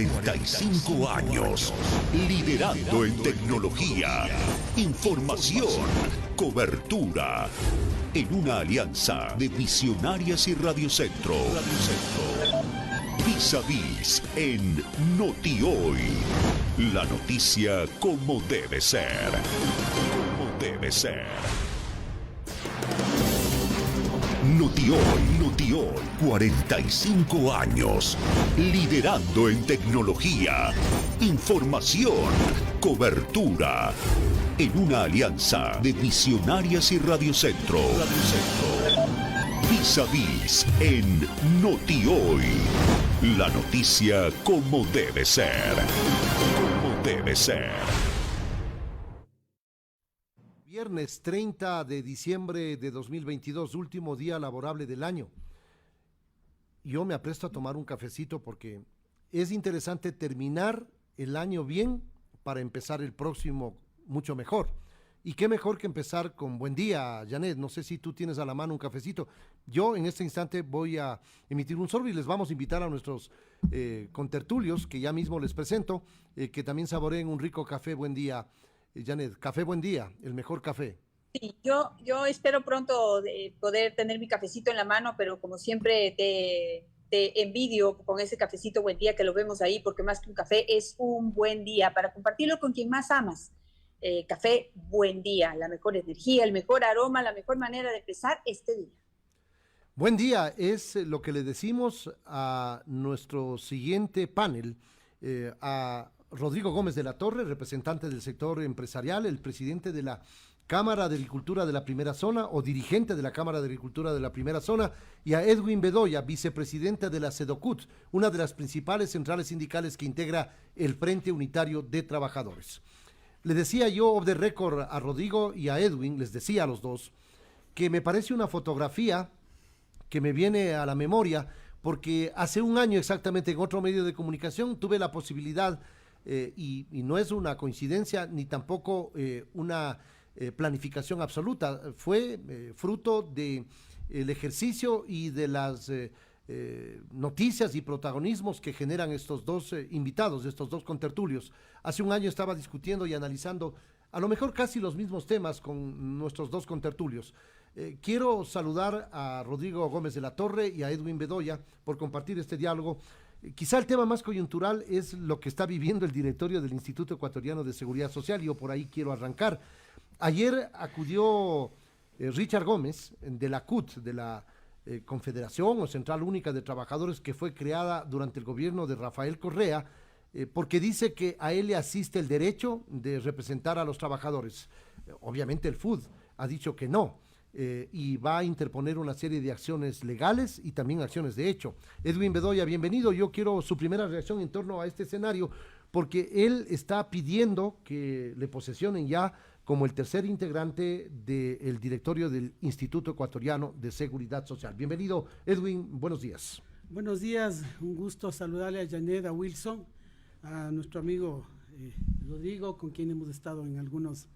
45 años, liderando en tecnología, información, cobertura, en una alianza de Visionarias y Radio Centro. Vis a vis en NotiHoy, la noticia como debe ser. Como debe ser. NotiHoy, 45 años, liderando en tecnología, información, cobertura, en una alianza de Visionarias y Radio Centro. Vis a vis en NotiHoy, la noticia como debe ser. Como debe ser. Viernes 30 de diciembre de 2022, último día laborable del año. Yo me apresto a tomar un cafecito porque es interesante terminar el año bien para empezar el próximo mucho mejor. Y qué mejor que empezar con buen día, Janet. No sé si tú tienes a la mano un cafecito. Yo en este instante voy a emitir un sorbo y les vamos a invitar a nuestros contertulios, que ya mismo les presento, que también saboreen un rico café. Buen día. Janet, café buen día, el mejor café. Sí, yo espero pronto poder tener mi cafecito en la mano, pero como siempre te envidio con ese cafecito buen día que lo vemos ahí, porque más que un café es un buen día para compartirlo con quien más amas. Café buen día, la mejor energía, el mejor aroma, la mejor manera de empezar este día. Buen día es lo que le decimos a nuestro siguiente panel, a Rodrigo Gómez de la Torre, representante del sector empresarial, el presidente de la Cámara de Agricultura de la Primera Zona o dirigente de la Cámara de Agricultura de la Primera Zona, y a Edwin Bedoya, vicepresidente de la SEDOCUT, una de las principales centrales sindicales que integra el Frente Unitario de Trabajadores. Le decía yo off the record a Rodrigo y a Edwin, les decía a los dos, que me parece una fotografía que me viene a la memoria, porque hace un año exactamente en otro medio de comunicación tuve la posibilidad, y no es una coincidencia ni tampoco una planificación absoluta, fue fruto del ejercicio y de las noticias y protagonismos que generan estos dos invitados, estos dos contertulios. Hace un año estaba discutiendo y analizando a lo mejor casi los mismos temas con nuestros dos contertulios. Quiero saludar a Rodrigo Gómez de la Torre y a Edwin Bedoya por compartir este diálogo. Quizá el tema más coyuntural es lo que está viviendo el directorio del Instituto Ecuatoriano de Seguridad Social, y yo por ahí quiero arrancar. Ayer acudió Richard Gómez de la CUT, de la Confederación o Central Única de Trabajadores, que fue creada durante el gobierno de Rafael Correa, porque dice que a él le asiste el derecho de representar a los trabajadores. Obviamente el FUD ha dicho que no. Y va a interponer una serie de acciones legales y también acciones de hecho. Edwin Bedoya, bienvenido. Yo quiero su primera reacción en torno a este escenario, porque él está pidiendo que le posesionen ya como el tercer integrante del directorio del Instituto Ecuatoriano de Seguridad Social. Bienvenido, Edwin, buenos días. Buenos días, un gusto saludarle a Janet, a Wilson, a nuestro amigo Rodrigo, con quien hemos estado en algunos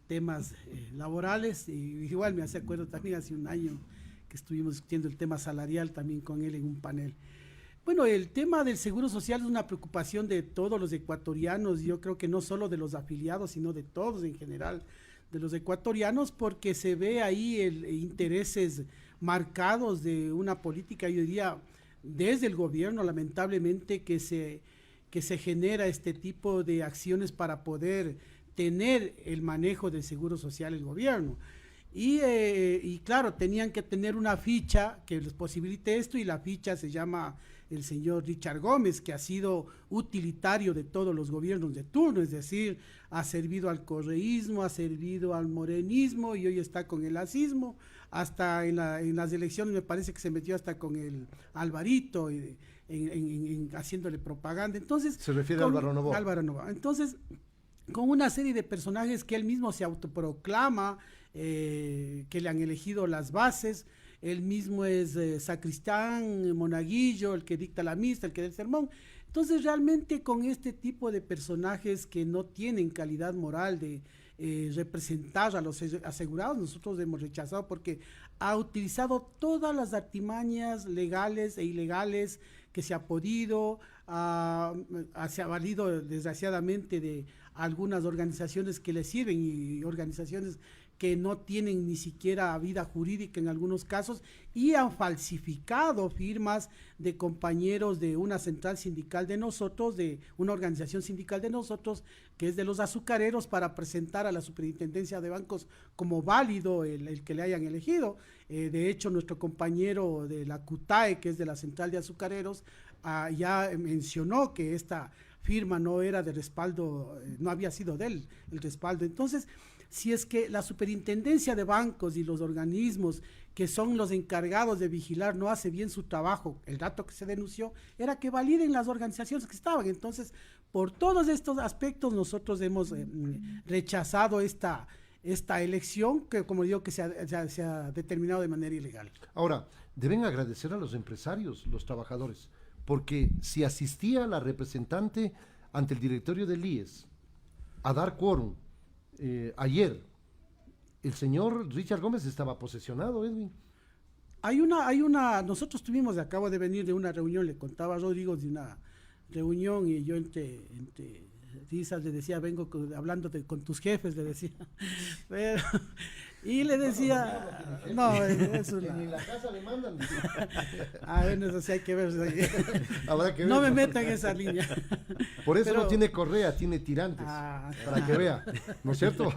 temas laborales, y igual me hace acuerdo también hace un año que estuvimos discutiendo el tema salarial también con él en un panel. Bueno, el tema del seguro social es una preocupación de todos los ecuatorianos, yo creo que no solo de los afiliados, sino de todos en general, de los ecuatorianos, porque se ve ahí intereses marcados de una política, yo diría, desde el gobierno, lamentablemente, que se genera este tipo de acciones para poder tener el manejo del seguro social el gobierno. Y claro, tenían que tener una ficha que les posibilite esto, y la ficha se llama el señor Richard Gómez, que ha sido utilitario de todos los gobiernos de turno, es decir, ha servido al correísmo, ha servido al morenismo y hoy está con el lacismo, hasta en las elecciones me parece que se metió hasta con el Alvarito, haciéndole propaganda. Entonces, se refiere a Álvaro Noboa. Álvaro Noboa. Entonces, con una serie de personajes que él mismo se autoproclama, que le han elegido las bases. Él mismo es sacristán, monaguillo, el que dicta la misa, el que da el sermón. Entonces, realmente con este tipo de personajes que no tienen calidad moral de representar a los asegurados, nosotros hemos rechazado, porque ha utilizado todas las artimañas legales e ilegales que se ha podido, se ha valido desgraciadamente de algunas organizaciones que le sirven y organizaciones que no tienen ni siquiera vida jurídica en algunos casos, y han falsificado firmas de compañeros de una central sindical de nosotros, de una organización sindical de nosotros, que es de los azucareros, para presentar a la Superintendencia de Bancos como válido el que le hayan elegido. De hecho, nuestro compañero de la CUTAE, que es de la central de azucareros, ya mencionó que esta firma no era de respaldo, no había sido de él el respaldo. Entonces, si es que la Superintendencia de Bancos y los organismos que son los encargados de vigilar no hace bien su trabajo, el dato que se denunció era que validen las organizaciones que estaban. Entonces, por todos estos aspectos nosotros hemos rechazado esta elección que, como digo, que se ha determinado de manera ilegal. Ahora, deben agradecer a los empresarios, los trabajadores, porque si asistía la representante ante el directorio del IES a dar quórum, ayer, el señor Richard Gómez estaba posesionado, Edwin. Nosotros acabo de venir de una reunión, le contaba a Rodrigo de una reunión, y yo entre risas le decía, vengo hablando con tus jefes, le decía. Pero, y le decía, no, eso ni la casa le mandan. Bueno, eso sí hay que ver. Habrá que ver. No me metan en esa línea. Por eso no tiene correa, tiene tirantes, para que vea, ¿no es cierto?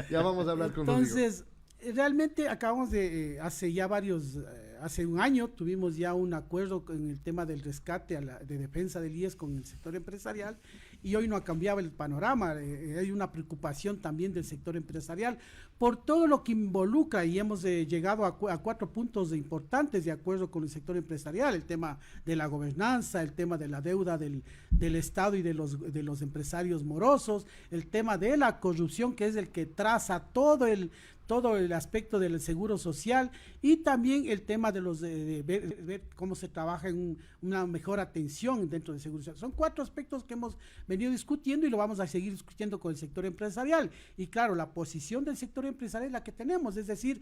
Ya vamos a hablar con Rodrigo. Entonces, realmente acabamos de, hace un año tuvimos ya un acuerdo en el tema del rescate de defensa del IES con el sector empresarial, y hoy no ha cambiado el panorama. Hay una preocupación también del sector empresarial por todo lo que involucra, y hemos llegado a 4 puntos importantes de acuerdo con el sector empresarial: el tema de la gobernanza, el tema de la deuda del Estado y de los empresarios morosos, el tema de la corrupción, que es el que traza todo el aspecto del seguro social, y también el tema de ver cómo se trabaja en una mejor atención dentro del seguro social. Son 4 aspectos que hemos venido discutiendo y lo vamos a seguir discutiendo con el sector empresarial. Y claro, la posición del sector empresarial es la que tenemos, es decir,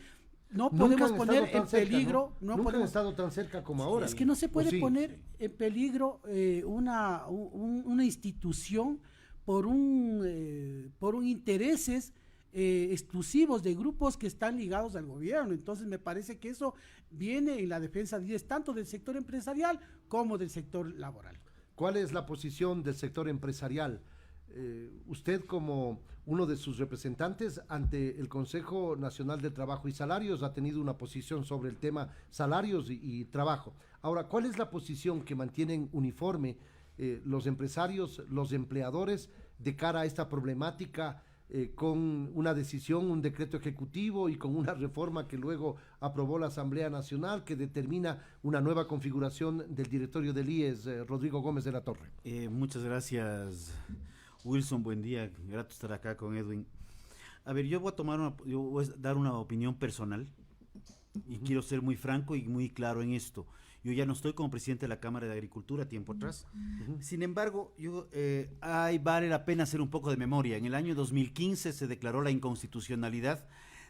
no podemos poner en peligro. Nunca han estado tan cerca como ahora. Es que no se puede poner en peligro una institución por intereses exclusivos de grupos que están ligados al gobierno. Entonces me parece que eso viene en la defensa tanto del sector empresarial como del sector laboral. ¿Cuál es la posición del sector empresarial? Usted, como uno de sus representantes ante el Consejo Nacional de Trabajo y Salarios, ha tenido una posición sobre el tema salarios y trabajo. Ahora, ¿cuál es la posición que mantienen uniforme los empresarios, los empleadores, de cara a esta problemática, con una decisión, un decreto ejecutivo y con una reforma que luego aprobó la Asamblea Nacional, que determina una nueva configuración del directorio del IES? Rodrigo Gómez de la Torre. Muchas gracias, Wilson. Buen día, grato estar acá con Edwin. A ver, yo voy a dar una opinión personal, y quiero ser muy franco y muy claro en esto. Yo ya no estoy como presidente de la Cámara de Agricultura tiempo atrás. Sin embargo, vale la pena hacer un poco de memoria. En el año 2015 se declaró la inconstitucionalidad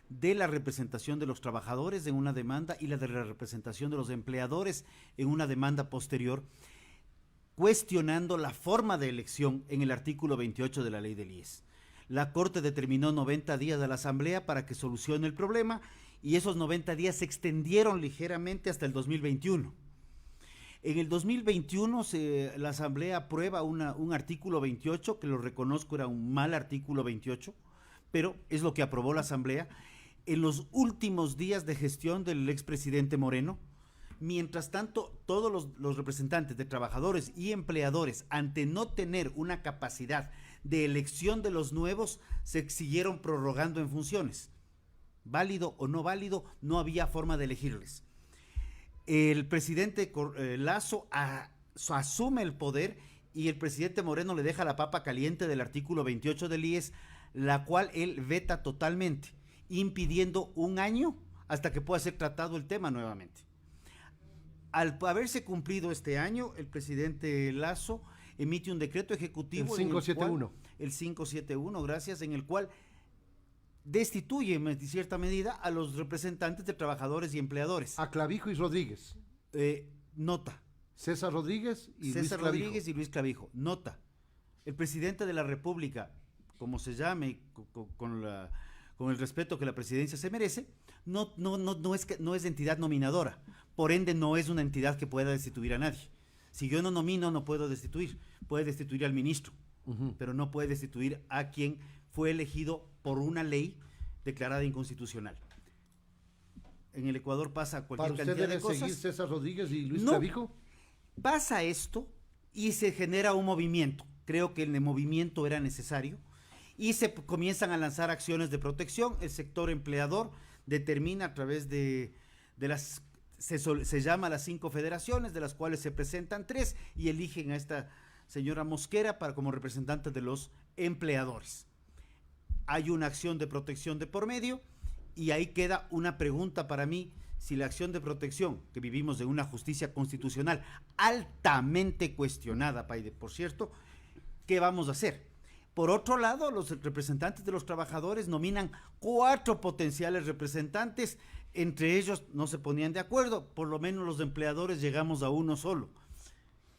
de la representación de los trabajadores en una demanda y la de la representación de los empleadores en una demanda posterior, cuestionando la forma de elección en el artículo 28 de la ley del IES. La Corte determinó 90 días a la Asamblea para que solucione el problema, y esos 90 días se extendieron ligeramente hasta el 2021. En el 2021 la Asamblea aprueba un artículo 28, que lo reconozco era un mal artículo 28, pero es lo que aprobó la Asamblea en los últimos días de gestión del expresidente Moreno. Mientras tanto, todos los representantes de trabajadores y empleadores, ante no tener una capacidad de elección de los nuevos, se siguieron prorrogando en funciones. Válido o no válido, no había forma de elegirles. El presidente Lasso asume el poder, y el presidente Moreno le deja la papa caliente del artículo 28 del IES, la cual él veta totalmente, impidiendo un año hasta que pueda ser tratado el tema nuevamente. Al haberse cumplido este año, el presidente Lasso emite un decreto ejecutivo. El 571. El 571, gracias, en el cual destituye en cierta medida a los representantes de trabajadores y empleadores. A Clavijo y Rodríguez. Nota. César Rodríguez y César Luis Clavijo. Rodríguez y Luis Clavijo. Nota, el presidente de la República, como se llame, con el respeto que la presidencia se merece, no es entidad nominadora, por ende no es una entidad que pueda destituir a nadie. Si yo no nomino, no puedo destituir. Puede destituir al ministro, pero no puede destituir a quien fue elegido por una ley declarada inconstitucional. En el Ecuador pasa cualquier ¿Para usted cantidad de debe cosas. seguir César Rodríguez y Luis No. Clavijo? Pasa esto y se genera un movimiento. Creo que el movimiento era necesario y se comienzan a lanzar acciones de protección. El sector empleador determina a través de las... Se llama las 5 federaciones, de las cuales se presentan 3 y eligen a esta señora Mosquera como representante de los empleadores. Hay una acción de protección de por medio y ahí queda una pregunta para mí: si la acción de protección, que vivimos de una justicia constitucional altamente cuestionada, Paide, por cierto, ¿qué vamos a hacer? Por otro lado, los representantes de los trabajadores nominan 4 potenciales representantes, entre ellos no se ponían de acuerdo, por lo menos los empleadores llegamos a uno solo.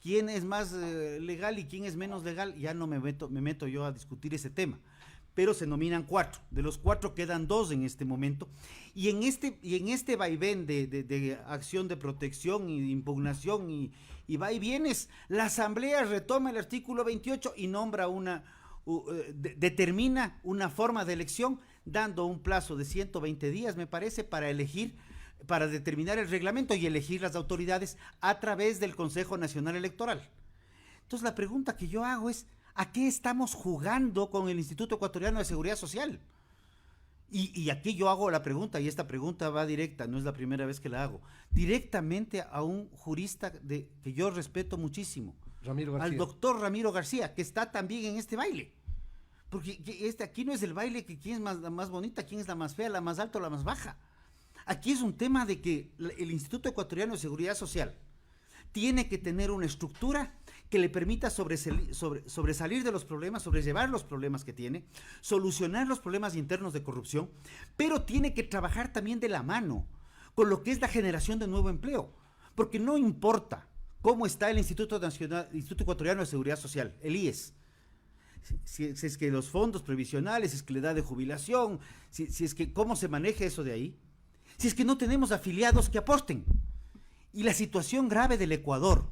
¿Quién es más legal y quién es menos legal? Ya no me meto yo a discutir ese tema. Pero se nominan 4, de los 4 quedan 2 en este momento, y en este vaivén de acción de protección y de impugnación y va y vienes, la Asamblea retoma el artículo 28 y nombra determina una forma de elección, dando un plazo de 120 días, me parece, para determinar el reglamento y elegir las autoridades a través del Consejo Nacional Electoral. Entonces la pregunta que yo hago es: ¿a qué estamos jugando con el Instituto Ecuatoriano de Seguridad Social? Y aquí yo hago la pregunta, y esta pregunta va directa, no es la primera vez que la hago, directamente a un jurista que yo respeto muchísimo, al doctor Ramiro García, que está también en este baile. Porque aquí no es el baile que quién es la más bonita, quién es la más fea, la más alta o la más baja. Aquí es un tema de que el Instituto Ecuatoriano de Seguridad Social tiene que tener una estructura que le permita sobresalir de los problemas, sobrellevar los problemas que tiene, solucionar los problemas internos de corrupción, pero tiene que trabajar también de la mano con lo que es la generación de nuevo empleo, porque no importa cómo está el Instituto Ecuatoriano de Seguridad Social, el IES, si es que los fondos previsionales, si es que la edad de jubilación, si es que cómo se maneja eso de ahí, si es que no tenemos afiliados que aporten. Y la situación grave del Ecuador,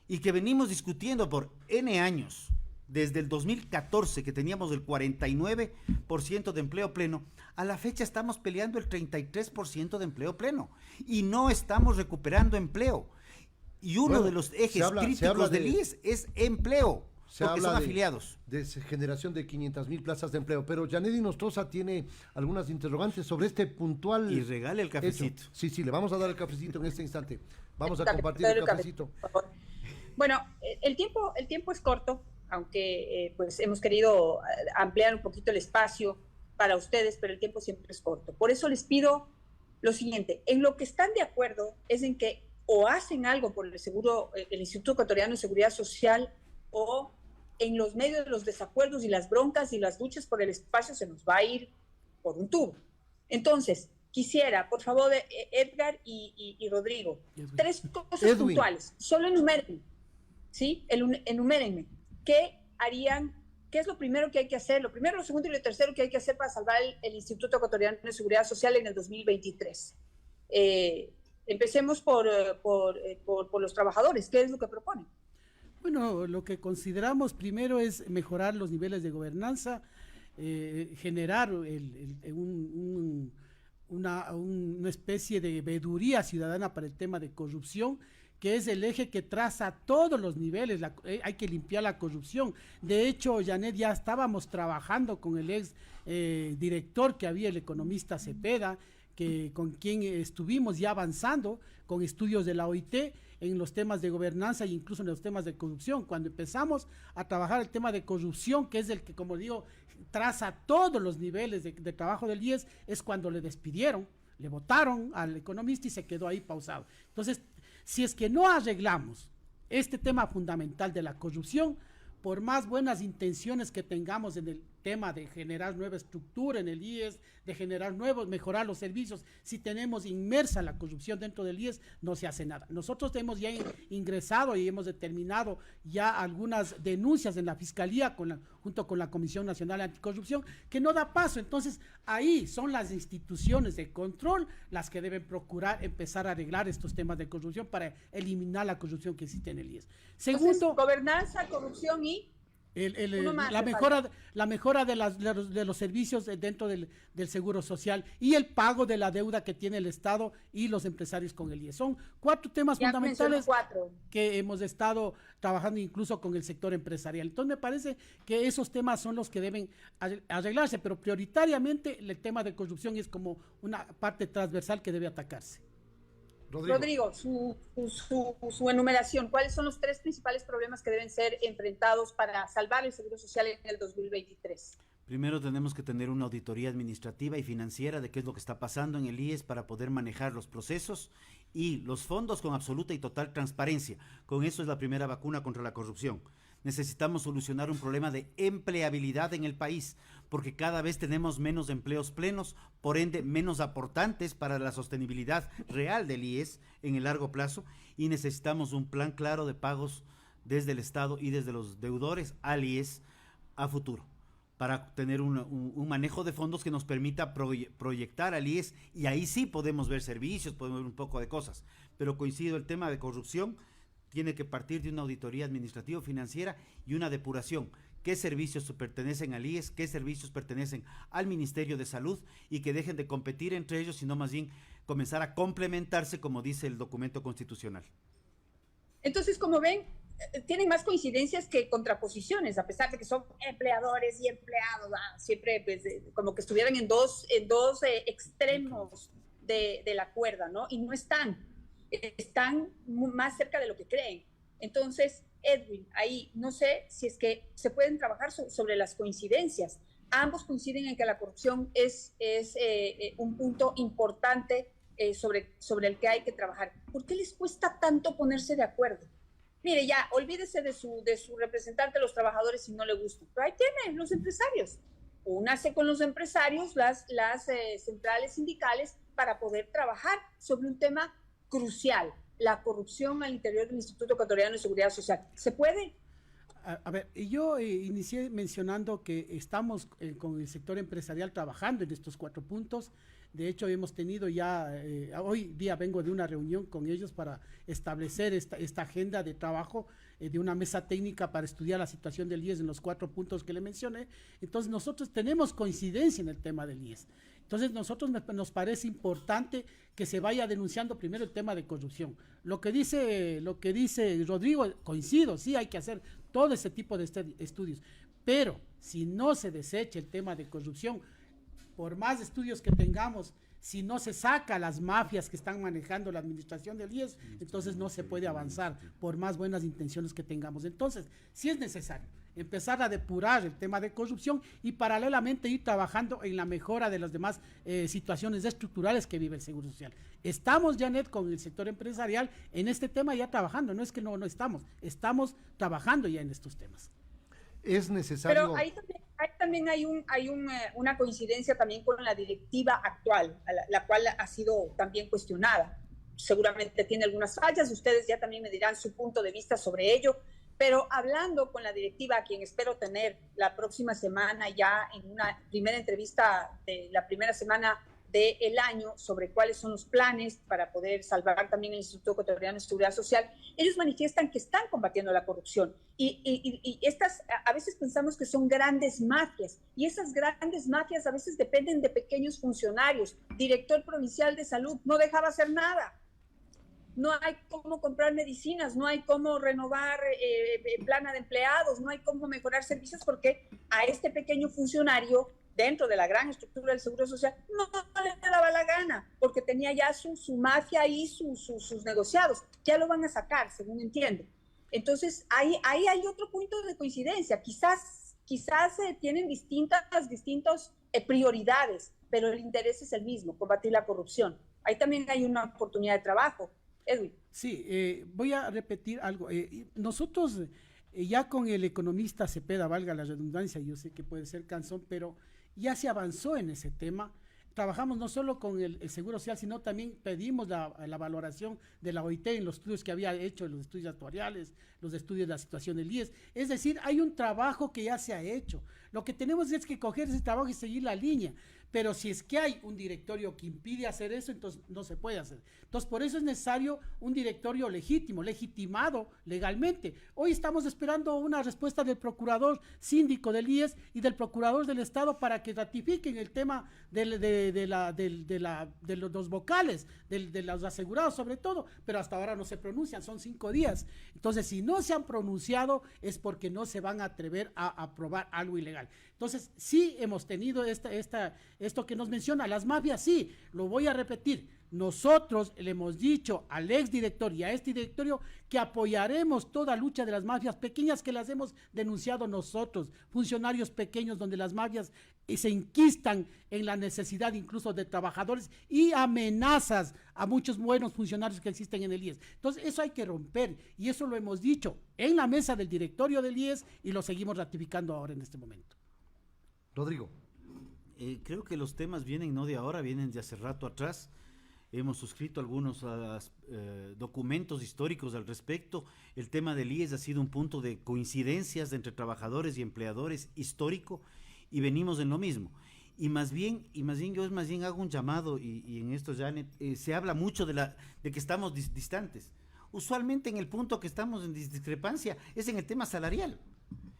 y que venimos discutiendo por N años, desde el 2014, que teníamos el 49% de empleo pleno, a la fecha estamos peleando el 33% de empleo pleno, y no estamos recuperando empleo. Y uno de los ejes críticos del IES es empleo, porque son afiliados. De generación de 500,000 plazas de empleo, pero Yanedi Nostroza tiene algunas interrogantes sobre este puntual... Y regale el cafecito. Hecho. Sí, le vamos a dar el cafecito en este instante. Vamos a compartir el cafecito. Bueno, el tiempo es corto, aunque pues hemos querido ampliar un poquito el espacio para ustedes, pero el tiempo siempre es corto. Por eso les pido lo siguiente: en lo que están de acuerdo es en que o hacen algo por el Instituto Ecuatoriano de Seguridad Social, o en los medios de los desacuerdos y las broncas y las luchas por el espacio se nos va a ir por un tubo. Entonces, quisiera, por favor, Edgar y Rodrigo, 3 cosas puntuales. Solo enumérenme, ¿sí? Enumérenme. ¿Qué harían? ¿Qué es lo primero que hay que hacer? Lo primero, lo segundo y lo tercero que hay que hacer para salvar el Instituto Ecuatoriano de Seguridad Social en el 2023. Empecemos por los trabajadores. ¿Qué es lo que proponen? Bueno, lo que consideramos primero es mejorar los niveles de gobernanza, generar una especie de veeduría ciudadana para el tema de corrupción, que es el eje que traza todos los niveles. Hay que limpiar la corrupción. De hecho, Janet, ya estábamos trabajando con el ex director que había, el economista Cepeda, con quien estuvimos ya avanzando con estudios de la OIT en los temas de gobernanza e incluso en los temas de corrupción. Cuando empezamos a trabajar el tema de corrupción, que es el que, como digo, traza todos los niveles de trabajo del IES, es cuando le despidieron, le votaron al economista y se quedó ahí pausado. Entonces, si es que no arreglamos este tema fundamental de la corrupción, por más buenas intenciones que tengamos en el tema de generar nueva estructura en el IES, de generar mejorar los servicios, si tenemos inmersa la corrupción dentro del IES, no se hace nada. Nosotros hemos ya ingresado y hemos determinado ya algunas denuncias en la Fiscalía junto con la Comisión Nacional Anticorrupción, que no da paso. Entonces, ahí son las instituciones de control las que deben procurar empezar a arreglar estos temas de corrupción para eliminar la corrupción que existe en el IES. Segundo, entonces, gobernanza, corrupción y la mejora de los servicios dentro del seguro social y el pago de la deuda que tiene el Estado y los empresarios con el IES. Son 4 temas fundamentales que hemos estado trabajando incluso con el sector empresarial. Entonces me parece que esos temas son los que deben arreglarse, pero prioritariamente el tema de corrupción es como una parte transversal que debe atacarse. Rodrigo, su enumeración, ¿cuáles son los 3 principales problemas que deben ser enfrentados para salvar el Seguro Social en el 2023? Primero tenemos que tener una auditoría administrativa y financiera de qué es lo que está pasando en el IES para poder manejar los procesos y los fondos con absoluta y total transparencia. Con eso es la primera vacuna contra la corrupción. Necesitamos solucionar un problema de empleabilidad en el país, porque cada vez tenemos menos empleos plenos, por ende menos aportantes para la sostenibilidad real del IES en el largo plazo, y necesitamos un plan claro de pagos desde el Estado y desde los deudores al IES a futuro, para tener un manejo de fondos que nos permita proyectar al IES, y ahí sí podemos ver servicios, podemos ver un poco de cosas, pero coincido, el tema de corrupción tiene que partir de una auditoría administrativo-financiera y una depuración. ¿Qué servicios pertenecen al IES? ¿Qué servicios pertenecen al Ministerio de Salud? Y que dejen de competir entre ellos, sino más bien comenzar a complementarse, como dice el documento constitucional. Entonces, como ven, tienen más coincidencias que contraposiciones, a pesar de que son empleadores y empleados, siempre pues, como que estuvieran en dos extremos de la cuerda, ¿no? Y no están más cerca de lo que creen. Entonces, Edwin, ahí no sé si es que se pueden trabajar sobre las coincidencias. Ambos coinciden en que la corrupción es un punto importante sobre el que hay que trabajar. ¿Por qué les cuesta tanto ponerse de acuerdo? Mire, ya, olvídese de su representante de los trabajadores si no le gusta. Pero ahí tienen los empresarios. Únase con los empresarios, las centrales sindicales, para poder trabajar sobre un tema crucial, la corrupción al interior del Instituto Ecuatoriano de Seguridad Social. ¿Se puede? A ver, yo inicié mencionando que estamos con el sector empresarial trabajando en estos 4 puntos. De hecho, hemos tenido ya, hoy día vengo de una reunión con ellos para establecer esta agenda de trabajo de una mesa técnica para estudiar la situación del IES en los 4 puntos que le mencioné. Entonces, nosotros tenemos coincidencia en el tema del IES. Entonces, nos parece importante que se vaya denunciando primero el tema de corrupción. Lo que dice Rodrigo, coincido, sí hay que hacer todo ese tipo de estudios, pero si no se desecha el tema de corrupción, por más estudios que tengamos, si no se saca las mafias que están manejando la administración del IES, entonces no se puede avanzar, por más buenas intenciones que tengamos. Entonces, sí es necesario empezar a depurar el tema de corrupción y paralelamente ir trabajando en la mejora de las demás situaciones estructurales que vive el Seguro Social. Estamos, Janet, con el sector empresarial en este tema ya trabajando, no es que no estamos trabajando ya en estos temas. Es necesario... Pero ahí también hay una coincidencia también con la directiva actual, la cual ha sido también cuestionada. Seguramente tiene algunas fallas, ustedes ya también me dirán su punto de vista sobre ello, pero hablando con la directiva, a quien espero tener la próxima semana ya en una primera entrevista de la primera semana del año sobre cuáles son los planes para poder salvar también el Instituto Ecuatoriano de Seguridad Social, ellos manifiestan que están combatiendo la corrupción y estas a veces pensamos que son grandes mafias y esas grandes mafias a veces dependen de pequeños funcionarios. Director provincial de salud no dejaba hacer nada. No hay cómo comprar medicinas, no hay cómo renovar plana de empleados, no hay cómo mejorar servicios porque a este pequeño funcionario dentro de la gran estructura del Seguro Social no le daba la gana porque tenía ya su mafia y sus negociados. Ya lo van a sacar, según entiendo. Entonces, ahí hay otro punto de coincidencia. Quizás tienen distintas prioridades, pero el interés es el mismo, combatir la corrupción. Ahí también hay una oportunidad de trabajo. Edwin. Sí, voy a repetir algo. Nosotros ya con el economista Cepeda, valga la redundancia, yo sé que puede ser cansón, pero ya se avanzó en ese tema. Trabajamos no solo con el Seguro Social, sino también pedimos la valoración de la OIT en los estudios que había hecho, los estudios actuariales, los estudios de la situación del IES. Es decir, hay un trabajo que ya se ha hecho. Lo que tenemos es que coger ese trabajo y seguir la línea. Pero si es que hay un directorio que impide hacer eso, entonces no se puede hacer. Entonces, por eso es necesario un directorio legítimo, legitimado legalmente. Hoy estamos esperando una respuesta del procurador síndico del IES y del procurador del Estado para que ratifiquen el tema de los vocales, de los asegurados sobre todo, pero hasta ahora no se pronuncian, son 5 días. Entonces, si no se han pronunciado es porque no se van a atrever a aprobar algo ilegal. Entonces, sí hemos tenido esto que nos menciona, las mafias, sí, lo voy a repetir. Nosotros le hemos dicho al exdirector y a este directorio que apoyaremos toda lucha de las mafias pequeñas que las hemos denunciado nosotros, funcionarios pequeños donde las mafias se inquistan en la necesidad incluso de trabajadores y amenazas a muchos buenos funcionarios que existen en el IES. Entonces eso hay que romper y eso lo hemos dicho en la mesa del directorio del IES y lo seguimos ratificando ahora en este momento. Rodrigo. Creo que los temas vienen no de ahora, vienen de hace rato atrás. Hemos suscrito algunos documentos históricos al respecto. El tema del IES ha sido un punto de coincidencias entre trabajadores y empleadores histórico y venimos en lo mismo. Y más bien yo hago un llamado y en esto, Janet, se habla mucho de que estamos distantes. Usualmente en el punto que estamos en discrepancia es en el tema salarial,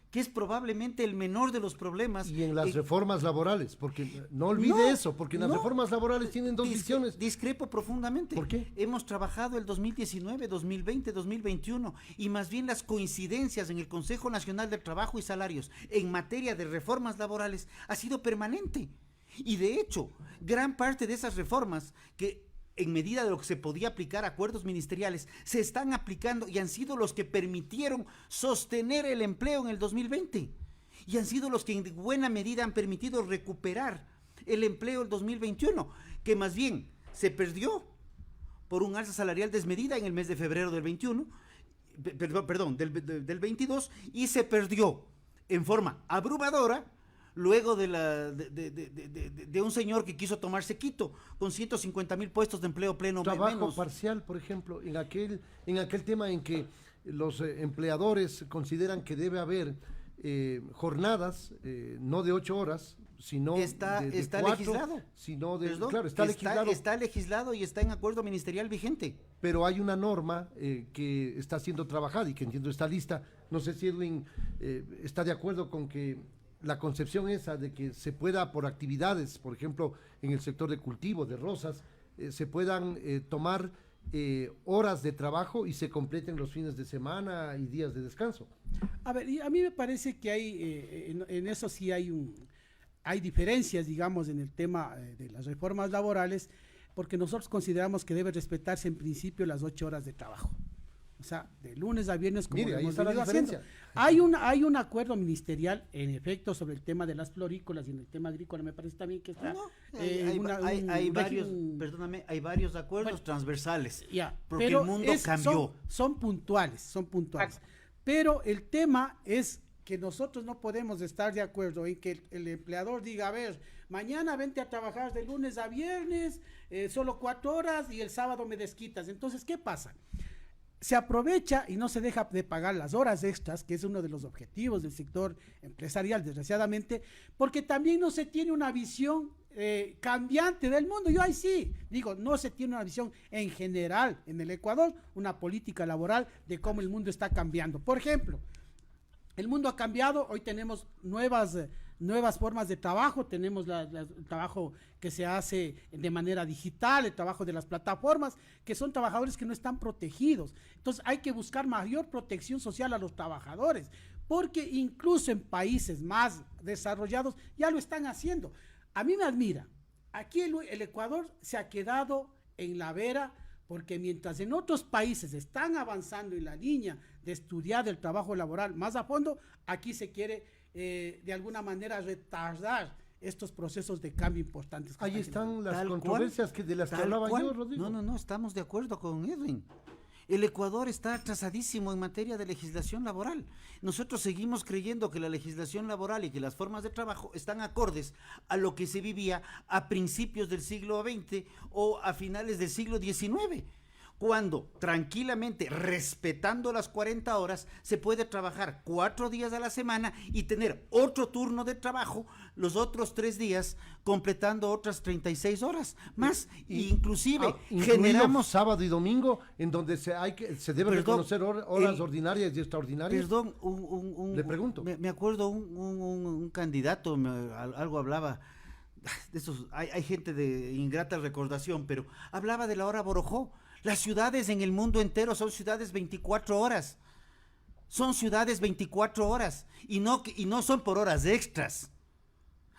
que es probablemente el menor de los problemas. Y en las reformas laborales, porque no olvide eso, porque en las reformas laborales tienen dos visiones. Discrepo profundamente. ¿Por qué? Hemos trabajado el 2019, 2020, 2021 y más bien las coincidencias en el Consejo Nacional del Trabajo y Salarios en materia de reformas laborales ha sido permanente. Y de hecho, gran parte de esas reformas que en medida de lo que se podía aplicar acuerdos ministeriales, se están aplicando y han sido los que permitieron sostener el empleo en el 2020 y han sido los que en buena medida han permitido recuperar el empleo del 2021, que más bien se perdió por un alza salarial desmedida en el mes de febrero del 21, del 22, y se perdió en forma abrumadora luego de un señor que quiso tomarse Quito con 150,000 puestos de empleo pleno. Trabajo parcial, por ejemplo, en aquel tema en que los empleadores consideran que debe haber jornadas, no de 8 horas, sino está de 4, legislado. Sino Legislado. Está legislado y está en acuerdo ministerial vigente. Pero hay una norma que está siendo trabajada y que entiendo está lista. No sé si Edwin está de acuerdo con que la concepción esa de que se pueda por actividades, por ejemplo, en el sector de cultivo, de rosas, se puedan tomar horas de trabajo y se completen los fines de semana y días de descanso. A ver, y a mí me parece que hay, en eso sí hay diferencias, digamos, en el tema de las reformas laborales, porque nosotros consideramos que debe respetarse en principio las 8 horas de trabajo. O sea, de lunes a viernes, como Mire, ahí hemos está la venido diferencia. haciendo. Hay un acuerdo ministerial, en efecto, sobre el tema de las florícolas y en el tema agrícola, me parece también que está. Hay varios acuerdos transversales, porque pero el mundo cambió. Son puntuales. Pero el tema es que nosotros no podemos estar de acuerdo en que el empleador diga, a ver, mañana vente a trabajar de lunes a viernes, solo 4 horas y el sábado me desquitas. Entonces, ¿qué pasa? Se aprovecha y no se deja de pagar las horas extras, que es uno de los objetivos del sector empresarial, desgraciadamente, porque también no se tiene una visión cambiante del mundo. Yo ahí sí digo, no se tiene una visión en general en el Ecuador, una política laboral de cómo el mundo está cambiando. Por ejemplo, el mundo ha cambiado, hoy tenemos nuevas formas de trabajo, tenemos el trabajo que se hace de manera digital, el trabajo de las plataformas, que son trabajadores que no están protegidos. Entonces hay que buscar mayor protección social a los trabajadores, porque incluso en países más desarrollados ya lo están haciendo. A mí me admira, aquí el Ecuador se ha quedado en la vera, porque mientras en otros países están avanzando en la línea de estudiar el trabajo laboral más a fondo, aquí se quiere de alguna manera retardar estos procesos de cambio importantes. Ahí están las controversias de las que hablaba yo, Rodrigo. No, estamos de acuerdo con Edwin. El Ecuador está atrasadísimo en materia de legislación laboral. Nosotros seguimos creyendo que la legislación laboral y que las formas de trabajo están acordes a lo que se vivía a principios del siglo XX o a finales del siglo XIX, cuando tranquilamente, respetando las 40 horas, se puede trabajar 4 días a la semana y tener otro turno de trabajo los otros 3 días, completando otras 36 horas más. Inclusive generamos sábado y domingo, en donde se debe reconocer horas ordinarias y extraordinarias. Perdón, le pregunto. Me acuerdo un candidato, algo hablaba de esos, hay gente de ingrata recordación, pero hablaba de la hora Borojó. Las ciudades en el mundo entero son ciudades 24 horas. Son ciudades 24 horas. Y no son por horas extras.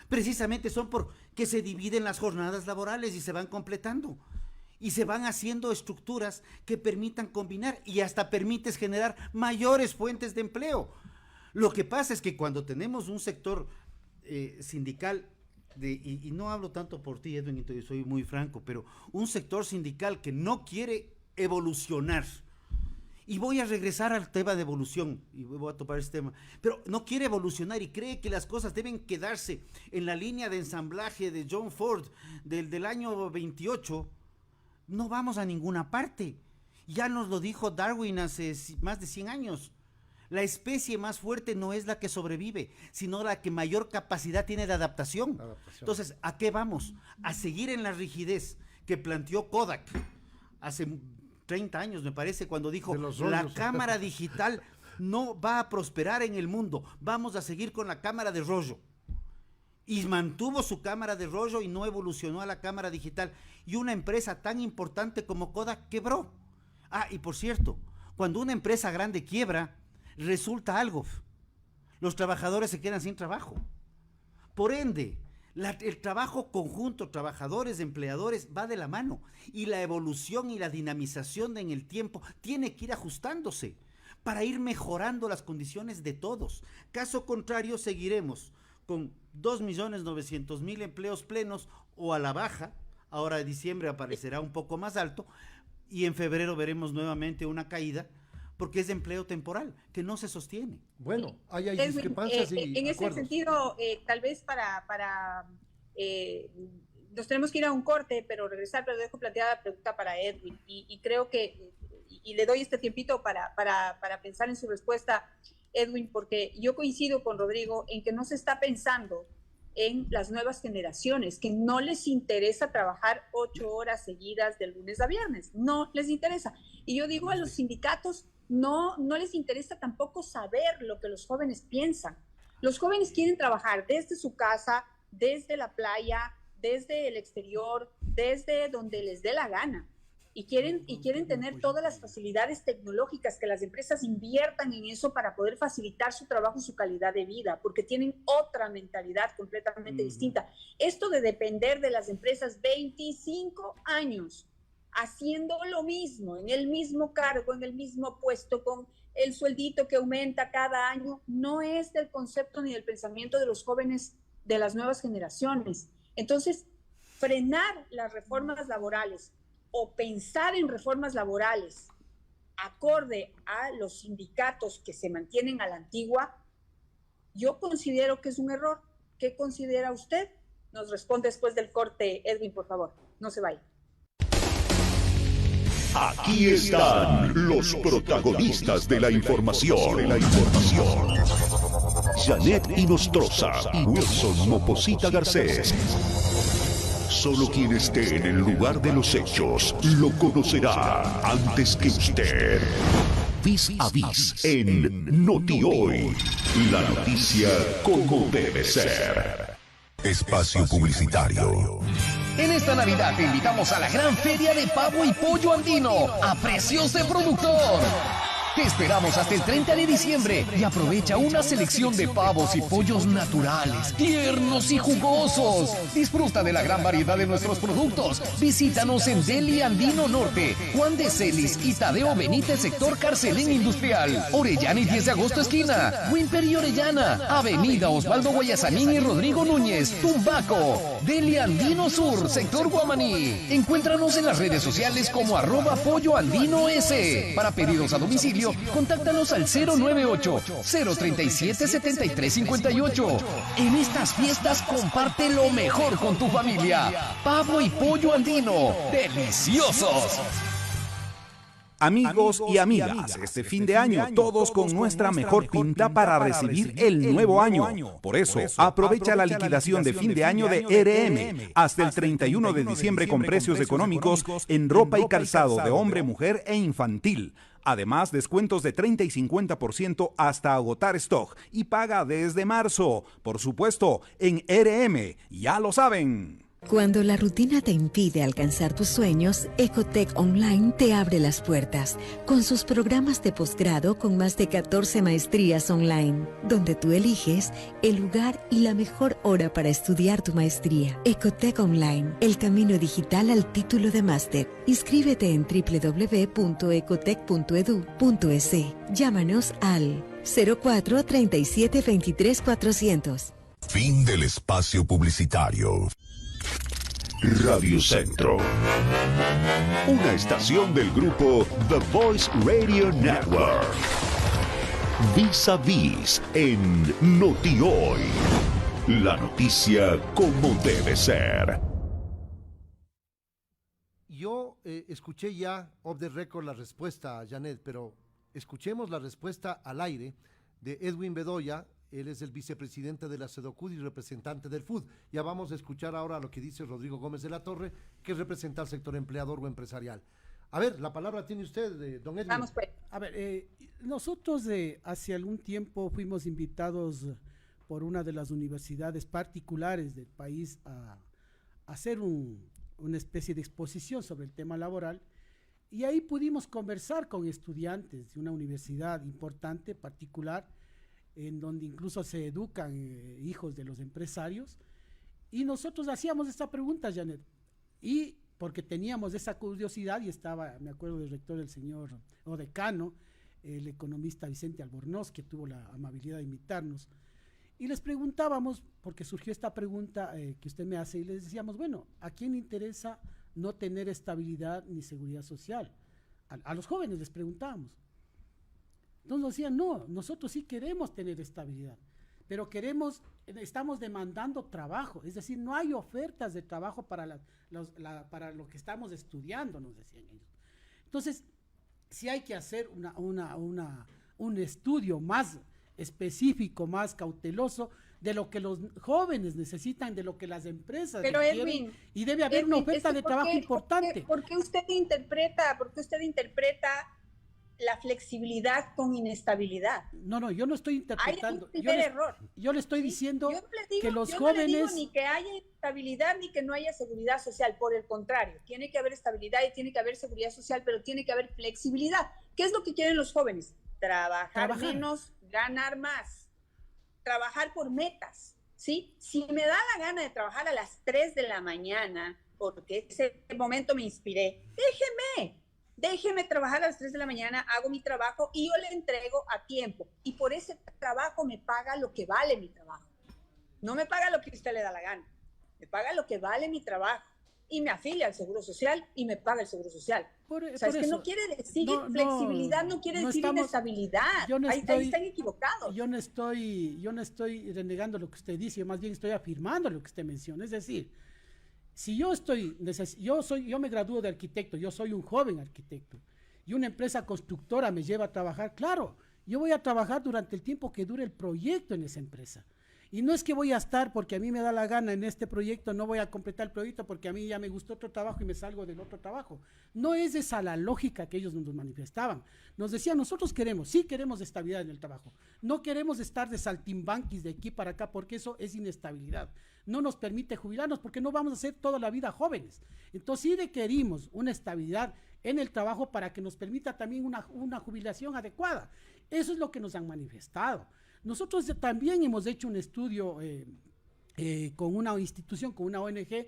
Precisamente son porque se dividen las jornadas laborales y se van completando. Y se van haciendo estructuras que permitan combinar y hasta permites generar mayores fuentes de empleo. Lo que pasa es que cuando tenemos un sector sindical, y no hablo tanto por ti, Edwin, entonces soy muy franco, pero un sector sindical que no quiere evolucionar, y voy a regresar al tema de evolución, y voy a topar este tema, pero no quiere evolucionar y cree que las cosas deben quedarse en la línea de ensamblaje de John Ford del año 28, no vamos a ninguna parte. Ya nos lo dijo Darwin hace más de 100 años. La especie más fuerte no es la que sobrevive, sino la que mayor capacidad tiene de adaptación. Entonces, ¿a qué vamos? A seguir en la rigidez que planteó Kodak hace 30 años, me parece, cuando dijo, la cámara digital no va a prosperar en el mundo, vamos a seguir con la cámara de rollo. Y mantuvo su cámara de rollo y no evolucionó a la cámara digital. Y una empresa tan importante como Kodak quebró. Ah, y por cierto, cuando una empresa grande quiebra, resulta algo, los trabajadores se quedan sin trabajo. Por ende, el trabajo conjunto, trabajadores, empleadores, va de la mano, y la evolución y la dinamización en el tiempo tiene que ir ajustándose para ir mejorando las condiciones de todos. Caso contrario, seguiremos con 2.900.000 empleos plenos o a la baja. Ahora en diciembre aparecerá un poco más alto y en febrero veremos nuevamente una caída, porque es de empleo temporal, que no se sostiene. Bueno, hay discrepancias y en ese sentido, tal vez nos tenemos que ir a un corte, pero regresar, pero dejo planteada la pregunta para Edwin, y creo que, y le doy este tiempito para pensar en su respuesta, Edwin, porque yo coincido con Rodrigo en que no se está pensando en las nuevas generaciones, que no les interesa trabajar 8 horas seguidas de lunes a viernes, no les interesa. Y yo digo a los sindicatos, no les interesa tampoco saber lo que los jóvenes piensan. Los jóvenes quieren trabajar desde su casa, desde la playa, desde el exterior, desde donde les dé la gana. Y quieren tener todas las facilidades tecnológicas, que las empresas inviertan en eso para poder facilitar su trabajo y su calidad de vida, porque tienen otra mentalidad completamente distinta. Esto de depender de las empresas 25 años, haciendo lo mismo, en el mismo cargo, en el mismo puesto, con el sueldito que aumenta cada año, no es del concepto ni del pensamiento de los jóvenes de las nuevas generaciones. Entonces, frenar las reformas laborales o pensar en reformas laborales acorde a los sindicatos que se mantienen a la antigua, yo considero que es un error. ¿Qué considera usted? Nos responde después del corte, Edwin, por favor. No se vaya. Aquí están los protagonistas de la información. Janet Inostroza y Wilson Moposita Garcés. Solo quien esté en el lugar de los hechos lo conocerá antes que usted. Vis a vis en Noti Hoy. La noticia como debe ser. Espacio publicitario. En esta Navidad te invitamos a la gran feria de pavo y pollo andino a precios de productor. Te esperamos hasta el 30 de diciembre y aprovecha una selección de pavos y pollos naturales, tiernos y jugosos. Disfruta de la gran variedad de nuestros productos. Visítanos en Deli Andino Norte, Juan de Celis y Tadeo Benítez, sector Carcelén Industrial. Orellana y 10 de agosto esquina. Wimper y Orellana. Avenida Osvaldo Guayasamín y Rodrigo Núñez, Tumbaco. Deli Andino Sur, sector Guamaní. Encuéntranos en las redes sociales como @polloandinoS. Para pedidos a domicilio, contáctanos al 098-037-7358. En estas fiestas comparte lo mejor con tu familia. Pavo y pollo andino, deliciosos. Amigos y amigas, este fin de año todos con nuestra mejor pinta para recibir el nuevo año. Por eso, aprovecha la liquidación de fin de año de RM hasta el 31 de diciembre con precios económicos en ropa y calzado de hombre, mujer e infantil. Además, descuentos de 30 y 50% hasta agotar stock y paga desde marzo. Por supuesto, en RM, ya lo saben. Cuando la rutina te impide alcanzar tus sueños, Ecotec Online te abre las puertas con sus programas de posgrado con más de 14 maestrías online, donde tú eliges el lugar y la mejor hora para estudiar tu maestría. Ecotec Online, el camino digital al título de máster. Inscríbete en www.ecotec.edu.es. Llámanos al 04 37 23 400. Fin del espacio publicitario. Radio Centro, una estación del grupo The Voice Radio Network. Vis a vis en NotiHoy. La noticia como debe ser. Yo escuché ya off the record la respuesta, Janet, pero escuchemos la respuesta al aire de Edwin Bedoya. Él es el vicepresidente de la SEDOCUD y representante del FUD. Ya vamos a escuchar ahora lo que dice Rodrigo Gómez de la Torre, que representa al sector empleador o empresarial. A ver, la palabra tiene usted, don Edwin. Vamos pues. A ver, nosotros hace algún tiempo fuimos invitados por una de las universidades particulares del país a hacer una especie de exposición sobre el tema laboral, y ahí pudimos conversar con estudiantes de una universidad importante, particular, en donde incluso se educan hijos de los empresarios, y nosotros hacíamos esta pregunta, Janet, y porque teníamos esa curiosidad, y estaba, me acuerdo del rector, del señor, o decano, el economista Vicente Albornoz, que tuvo la amabilidad de invitarnos, y les preguntábamos, porque surgió esta pregunta que usted me hace, y les decíamos, bueno, ¿a quién le interesa no tener estabilidad ni seguridad social? A los jóvenes les preguntábamos. Entonces nos decían, no, nosotros sí queremos tener estabilidad, pero estamos demandando trabajo, es decir, no hay ofertas de trabajo para lo que estamos estudiando, nos decían ellos. Entonces, sí hay que hacer un estudio más específico, más cauteloso de lo que los jóvenes necesitan, de lo que las empresas requieren, Edwin, y debe haber una oferta de trabajo importante. ¿Por qué usted interpreta la flexibilidad con inestabilidad? No, yo no estoy interpretando. Hay un error. Yo le estoy diciendo que los jóvenes... Yo no le digo ni que haya estabilidad ni que no haya seguridad social, por el contrario, tiene que haber estabilidad y tiene que haber seguridad social, pero tiene que haber flexibilidad. ¿Qué es lo que quieren los jóvenes? Trabajar menos, ganar más, trabajar por metas, ¿sí? Si me da la gana de trabajar a las 3 de la mañana, porque ese momento me inspiré, déjeme trabajar a las 3 de la mañana, hago mi trabajo y yo le entrego a tiempo. Y por ese trabajo me paga lo que vale mi trabajo. No me paga lo que usted le da la gana. Me paga lo que vale mi trabajo. Y me afilia al Seguro Social y me paga el Seguro Social. Que no quiere decir flexibilidad, no quiere decir inestabilidad. Ahí están equivocados. Yo no estoy renegando lo que usted dice, yo más bien estoy afirmando lo que usted menciona. Es decir, si yo me gradúo de arquitecto, yo soy un joven arquitecto, y una empresa constructora me lleva a trabajar, claro, yo voy a trabajar durante el tiempo que dure el proyecto en esa empresa. Y no es que voy a estar porque a mí me da la gana en este proyecto, no voy a completar el proyecto porque a mí ya me gustó otro trabajo y me salgo del otro trabajo. No es esa la lógica que ellos nos manifestaban. Nos decían, nosotros sí queremos estabilidad en el trabajo. No queremos estar de saltimbanquis de aquí para acá porque eso es inestabilidad. No nos permite jubilarnos porque no vamos a ser toda la vida jóvenes. Entonces sí requerimos una estabilidad en el trabajo para que nos permita también una jubilación adecuada. Eso es lo que nos han manifestado. Nosotros también hemos hecho un estudio con una institución, con una ONG,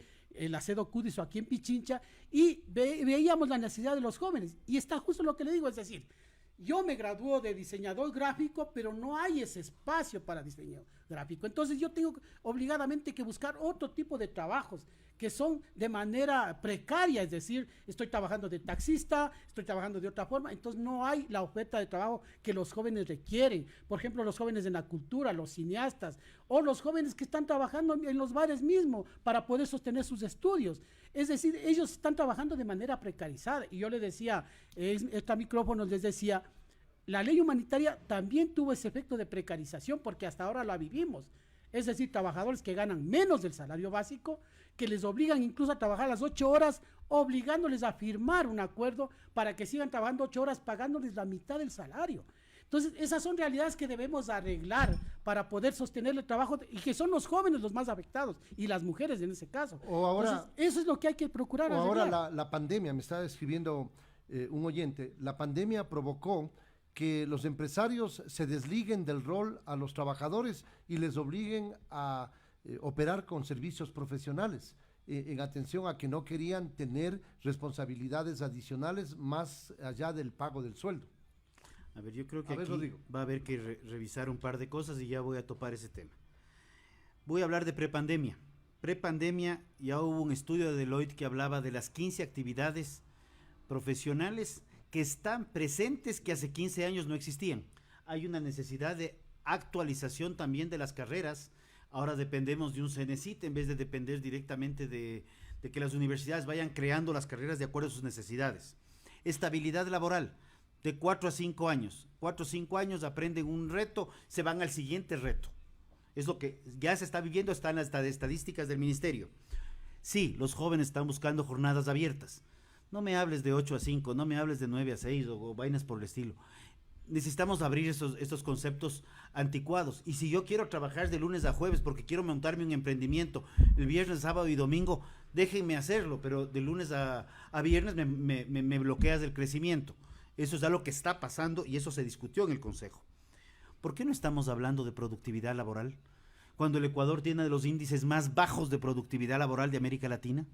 la CEDOCUDISO aquí en Pichincha, y veíamos la necesidad de los jóvenes. Y está justo lo que le digo, es decir, yo me graduó de diseñador gráfico, pero no hay ese espacio para diseño gráfico. Entonces yo tengo obligadamente que buscar otro tipo de trabajos que son de manera precaria, es decir, estoy trabajando de taxista, estoy trabajando de otra forma, entonces no hay la oferta de trabajo que los jóvenes requieren. Por ejemplo, los jóvenes en la cultura, los cineastas, o los jóvenes que están trabajando en los bares mismos para poder sostener sus estudios. Es decir, ellos están trabajando de manera precarizada. Y yo les decía, estos micrófonos les decía, la ley humanitaria también tuvo ese efecto de precarización porque hasta ahora la vivimos. Es decir, trabajadores que ganan menos del salario básico, que les obligan incluso a trabajar las 8 horas, obligándoles a firmar un acuerdo para que sigan trabajando 8 horas, pagándoles la mitad del salario. Entonces, esas son realidades que debemos arreglar para poder sostener el trabajo, y que son los jóvenes los más afectados, y las mujeres en ese caso. O ahora, entonces, eso es lo que hay que procurar arreglar. Ahora la pandemia, me está escribiendo un oyente, la pandemia provocó que los empresarios se desliguen del rol a los trabajadores y les obliguen a operar con servicios profesionales, en atención a que no querían tener responsabilidades adicionales más allá del pago del sueldo. A ver, yo creo que aquí va a haber que revisar un par de cosas y ya voy a topar ese tema. Voy a hablar de prepandemia. Prepandemia, ya hubo un estudio de Deloitte que hablaba de las 15 actividades profesionales que están presentes que hace 15 años no existían. Hay una necesidad de actualización también de las carreras. Ahora dependemos de un CENESID en vez de depender directamente de que las universidades vayan creando las carreras de acuerdo a sus necesidades. Estabilidad laboral, de 4 a 5 años. 4 o 5 años aprenden un reto, se van al siguiente reto. Es lo que ya se está viviendo, está en las estadísticas del ministerio. Sí, los jóvenes están buscando jornadas abiertas. No me hables de 8 a 5, no me hables de 9 a 6 o vainas por el estilo. Necesitamos abrir estos conceptos anticuados. Y si yo quiero trabajar de lunes a jueves porque quiero montarme un emprendimiento el viernes, sábado y domingo, déjenme hacerlo, pero de lunes a viernes me bloqueas del crecimiento. Eso es algo que está pasando y eso se discutió en el Consejo. ¿Por qué no estamos hablando de productividad laboral cuando el Ecuador tiene de los índices más bajos de productividad laboral de América Latina?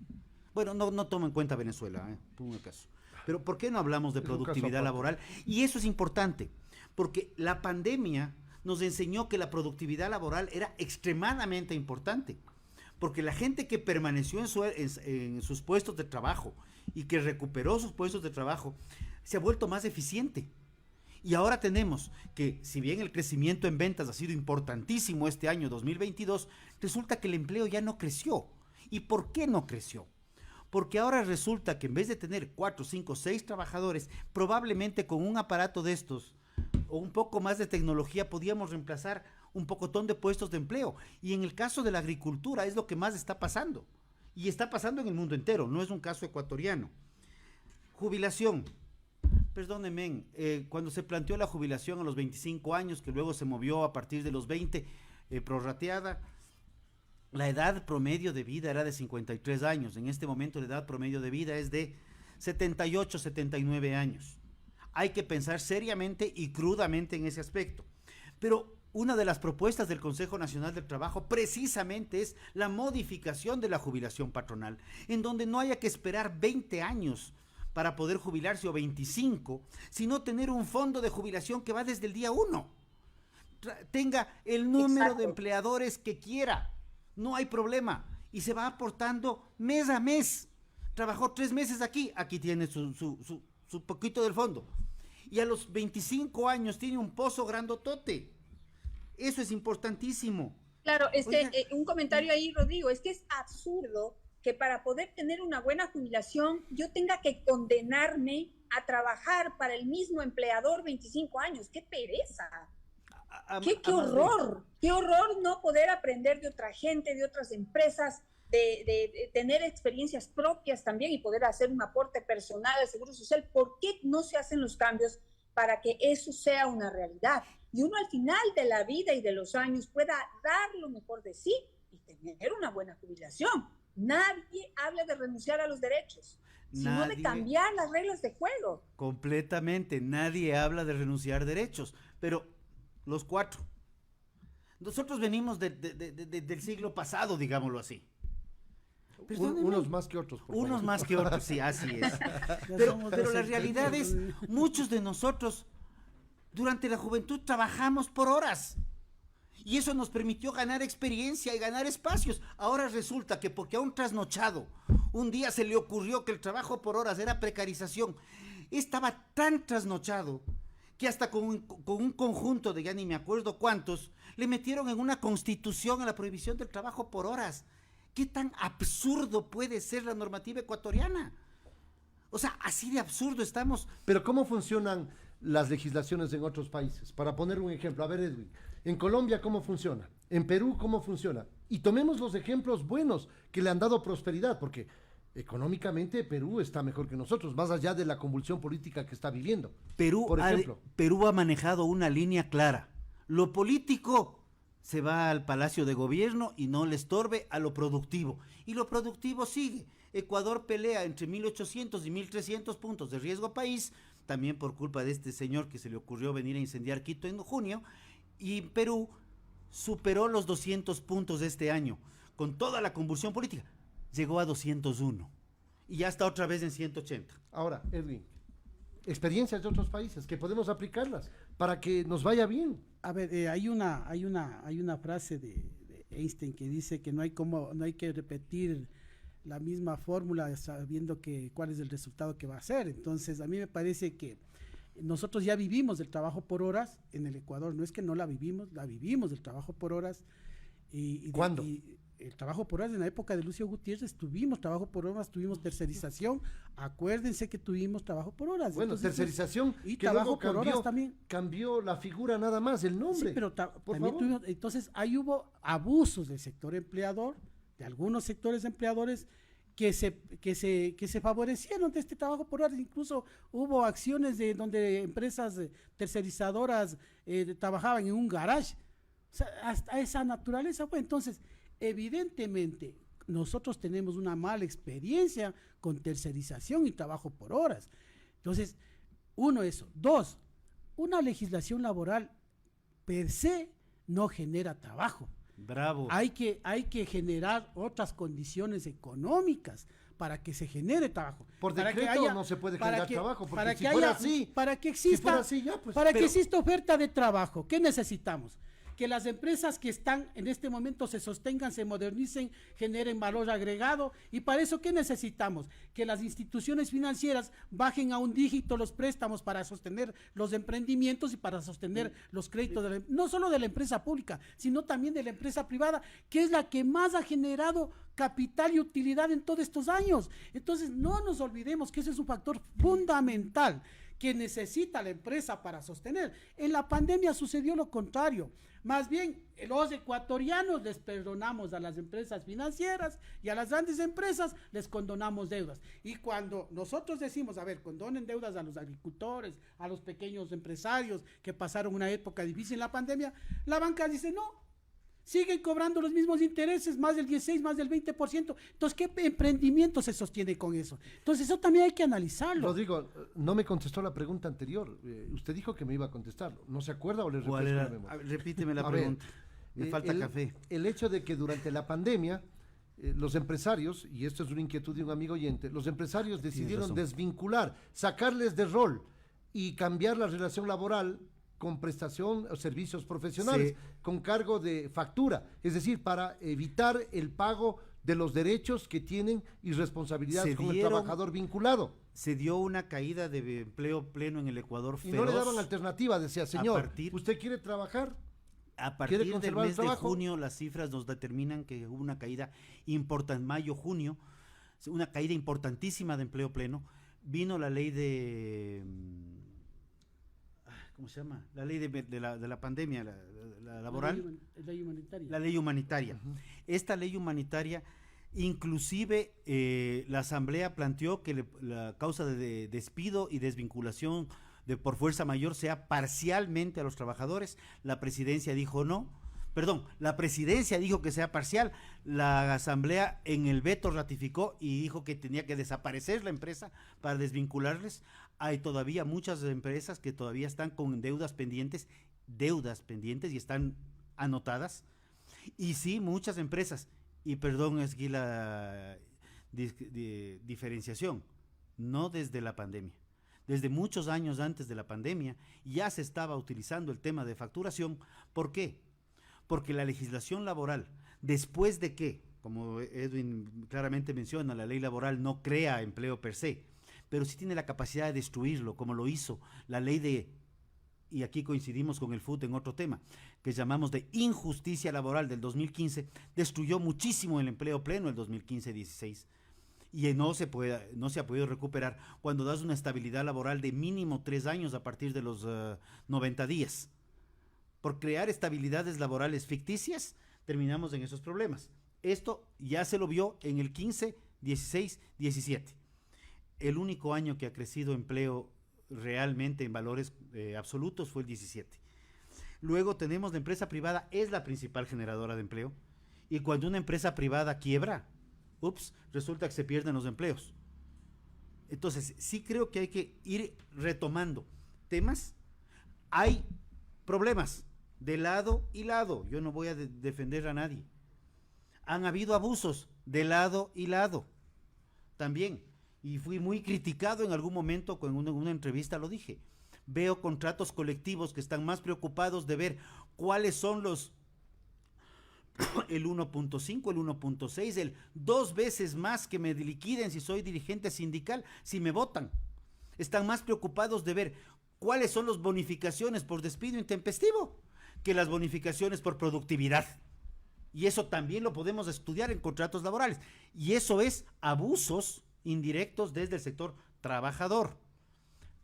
Bueno, no tomo en cuenta Venezuela, por un caso. Pero ¿por qué no hablamos de productividad laboral? Y eso es importante, porque la pandemia nos enseñó que la productividad laboral era extremadamente importante, porque la gente que permaneció en sus puestos de trabajo y que recuperó sus puestos de trabajo se ha vuelto más eficiente. Y ahora tenemos que, si bien el crecimiento en ventas ha sido importantísimo este año 2022, resulta que el empleo ya no creció. ¿Y por qué no creció? Porque ahora resulta que en vez de tener 4, 5, 6 trabajadores, probablemente con un aparato de estos o un poco más de tecnología podíamos reemplazar un pocotón de puestos de empleo. Y en el caso de la agricultura es lo que más está pasando. Y está pasando en el mundo entero, no es un caso ecuatoriano. Jubilación. Perdónenme, cuando se planteó la jubilación a los 25 años, que luego se movió a partir de los 20, prorrateada, la edad promedio de vida era de 53 años. En este momento la edad promedio de vida es de 78, 79 años. Hay que pensar seriamente y crudamente en ese aspecto. Pero una de las propuestas del Consejo Nacional del Trabajo precisamente es la modificación de la jubilación patronal, en donde no haya que esperar 20 años para poder jubilarse o 25, sino tener un fondo de jubilación que va desde el día 1. Tenga el número de empleadores que quiera. No hay problema, y se va aportando mes a mes. Trabajó 3 meses aquí tiene su poquito del fondo, y a los 25 años tiene un pozo grandotote. Eso es importantísimo. Claro, un comentario ahí, Rodrigo, es que es absurdo que para poder tener una buena jubilación yo tenga que condenarme a trabajar para el mismo empleador 25 años. ¡Qué pereza! ¡Qué horror! ¡Qué horror no poder aprender de otra gente, de otras empresas, de tener experiencias propias también y poder hacer un aporte personal al Seguro Social? ¿Por qué no se hacen los cambios para que eso sea una realidad? Y uno al final de la vida y de los años pueda dar lo mejor de sí y tener una buena jubilación. Nadie habla de renunciar a los derechos, sino de cambiar las reglas de juego. Completamente, nadie habla de renunciar derechos, pero los cuatro. Nosotros venimos del siglo pasado, digámoslo así. Unos más que otros. Unos más que otros, sí, así es. Pero la realidad es, muchos de nosotros durante la juventud trabajamos por horas. Y eso nos permitió ganar experiencia y ganar espacios. Ahora resulta que porque a un trasnochado un día se le ocurrió que el trabajo por horas era precarización, estaba tan trasnochado que hasta con un conjunto de ya ni me acuerdo cuántos, le metieron en una constitución a la prohibición del trabajo por horas. ¿Qué tan absurdo puede ser la normativa ecuatoriana? O sea, así de absurdo estamos. Pero ¿cómo funcionan las legislaciones en otros países? Para poner un ejemplo, a ver, Edwin, en Colombia, ¿cómo funciona? En Perú, ¿cómo funciona? Y tomemos los ejemplos buenos que le han dado prosperidad, porque económicamente Perú está mejor que nosotros, más allá de la convulsión política que está viviendo. Perú ha manejado una línea clara. Lo político se va al Palacio de Gobierno y no le estorbe a lo productivo. Y lo productivo sigue. Ecuador pelea entre 1.800 y 1.300 puntos de riesgo país, también por culpa de este señor que se le ocurrió venir a incendiar Quito en junio, y Perú superó los 200 puntos de este año, con toda la convulsión política. Llegó a 201 y ya está otra vez en 180. Ahora, Edwin, experiencias de otros países que podemos aplicarlas para que nos vaya bien. A ver, hay una frase de Einstein que dice que no hay que repetir la misma fórmula sabiendo cuál es el resultado que va a ser. Entonces, a mí me parece que nosotros ya vivimos el trabajo por horas en el Ecuador. No es que no la vivimos el trabajo por horas. ¿Cuándo? El trabajo por horas en la época de Lucio Gutiérrez tuvimos trabajo por horas, tuvimos tercerización. Acuérdense que tuvimos trabajo por horas. Bueno, entonces, tercerización y que trabajo luego por horas también. Cambió la figura nada más, el nombre. Sí, pero también tuvimos, entonces ahí hubo abusos del sector empleador, de algunos sectores empleadores que se favorecieron de este trabajo por horas. Incluso hubo acciones donde empresas tercerizadoras trabajaban en un garage. O sea, hasta esa naturaleza fue. Entonces, evidentemente, nosotros tenemos una mala experiencia con tercerización y trabajo por horas. Entonces, uno, eso. Dos, una legislación laboral per se no genera trabajo. Bravo. Hay que generar otras condiciones económicas para que se genere trabajo. Por para decreto no se puede generar trabajo, porque para si que fuera así, para que exista, que exista oferta de trabajo, ¿qué necesitamos? Que las empresas que están en este momento se sostengan, se modernicen, generen valor agregado. Y para eso, ¿qué necesitamos? Que las instituciones financieras bajen a un dígito los préstamos para sostener los emprendimientos y para sostener los créditos, no solo de la empresa pública, sino también de la empresa privada, que es la que más ha generado capital y utilidad en todos estos años. Entonces, no nos olvidemos que ese es un factor fundamental que necesita la empresa para sostener. En la pandemia sucedió lo contrario. Más bien, los ecuatorianos les perdonamos a las empresas financieras y a las grandes empresas les condonamos deudas. Y cuando nosotros decimos, a ver, condonen deudas a los agricultores, a los pequeños empresarios que pasaron una época difícil en la pandemia, la banca dice no. Siguen cobrando los mismos intereses, más del 16, más del 20%. Entonces, ¿qué emprendimiento se sostiene con eso? Entonces, eso también hay que analizarlo. Rodrigo, no me contestó la pregunta anterior. Usted dijo que me iba a contestarlo. ¿No se acuerda o le refresco la memoria? Repíteme la pregunta. Me falta café. El hecho de que durante la pandemia, los empresarios, y esto es una inquietud de un amigo oyente, los empresarios decidieron desvincular, sacarles de rol y cambiar la relación laboral con prestación o servicios profesionales, con cargo de factura, es decir, para evitar el pago de los derechos que tienen y responsabilidades con el trabajador vinculado. Se dio una caída de empleo pleno en el Ecuador feroz. Y no le daban alternativa, decía, señor, ¿usted quiere trabajar? A partir del mes de junio, las cifras nos determinan que hubo una caída importante, mayo-junio, una caída importantísima de empleo pleno. Vino la ley de... ¿cómo se llama? La ley de la pandemia, la laboral. La ley humanitaria. La ley humanitaria. Esta ley humanitaria, inclusive la Asamblea planteó que la causa de despido y desvinculación por fuerza mayor sea parcialmente a los trabajadores. La presidencia dijo no, perdón, la presidencia dijo que sea parcial, la asamblea en el veto ratificó y dijo que tenía que desaparecer la empresa para desvincularles. Hay todavía muchas empresas que todavía están con deudas pendientes y están anotadas. Y sí, muchas empresas, y perdón, es aquí la diferenciación, no desde la pandemia. Desde muchos años antes de la pandemia ya se estaba utilizando el tema de facturación. ¿Por qué? Porque la legislación laboral, después de que, como Edwin claramente menciona, la ley laboral no crea empleo per se, pero sí tiene la capacidad de destruirlo, como lo hizo la ley de, y aquí coincidimos con el FUT en otro tema, que llamamos de injusticia laboral del 2015, destruyó muchísimo el empleo pleno el 2015-16. Y no se ha podido recuperar cuando das una estabilidad laboral de mínimo 3 años a partir de los 90 días. Por crear estabilidades laborales ficticias, terminamos en esos problemas. Esto ya se lo vio en el 15, 16, 17. El único año que ha crecido empleo realmente en valores absolutos fue el 17. Luego tenemos la empresa privada, es la principal generadora de empleo, y cuando una empresa privada quiebra, resulta que se pierden los empleos. Entonces, sí creo que hay que ir retomando temas. Hay problemas de lado y lado. Yo no voy a defender a nadie. Han habido abusos de lado y lado. También. Y fui muy criticado en algún momento, con una entrevista lo dije. Veo contratos colectivos que están más preocupados de ver cuáles son los el 1.5, el 1.6, el 2 veces más que me liquiden si soy dirigente sindical, si me votan. Están más preocupados de ver cuáles son las bonificaciones por despido intempestivo que las bonificaciones por productividad. Y eso también lo podemos estudiar en contratos laborales. Y eso es abusos indirectos desde el sector trabajador.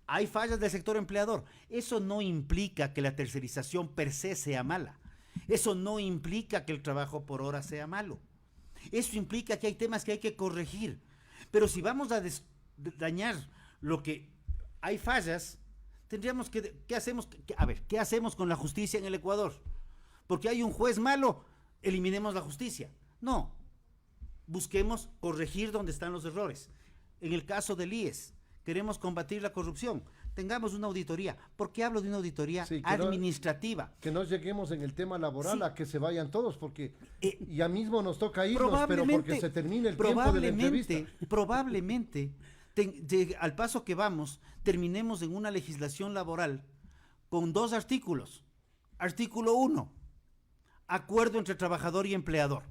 Hay fallas del sector empleador. Eso no implica que la tercerización per se sea mala. Eso no implica que el trabajo por hora sea malo. Eso implica que hay temas que hay que corregir. Pero si vamos a dañar lo que hay fallas, tendríamos que, ¿qué hacemos con la justicia en el Ecuador? Porque hay un juez malo, eliminemos la justicia. No, busquemos corregir donde están los errores. En el caso del IES, queremos combatir la corrupción, tengamos una auditoría. ¿Por qué hablo de una auditoría administrativa? Que no lleguemos en el tema laboral a que se vayan todos, porque ya mismo nos toca irnos, pero porque se termine el tiempo de la entrevista. Probablemente, al paso que vamos, terminemos en una legislación laboral con 2 artículos. Artículo 1, acuerdo entre trabajador y empleador.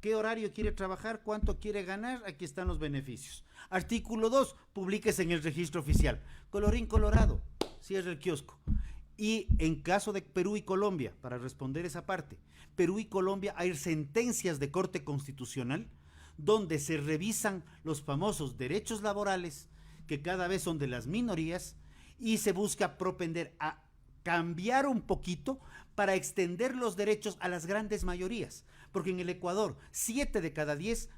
¿Qué horario quiere trabajar? ¿Cuánto quiere ganar? Aquí están los beneficios. Artículo 2, publíquese en el registro oficial. Colorín colorado, cierra el kiosco. Y en caso de Perú y Colombia, para responder esa parte, Perú y Colombia hay sentencias de Corte Constitucional donde se revisan los famosos derechos laborales, que cada vez son de las minorías, y se busca propender a cambiar un poquito para extender los derechos a las grandes mayorías. Porque en el Ecuador, 7 de cada 10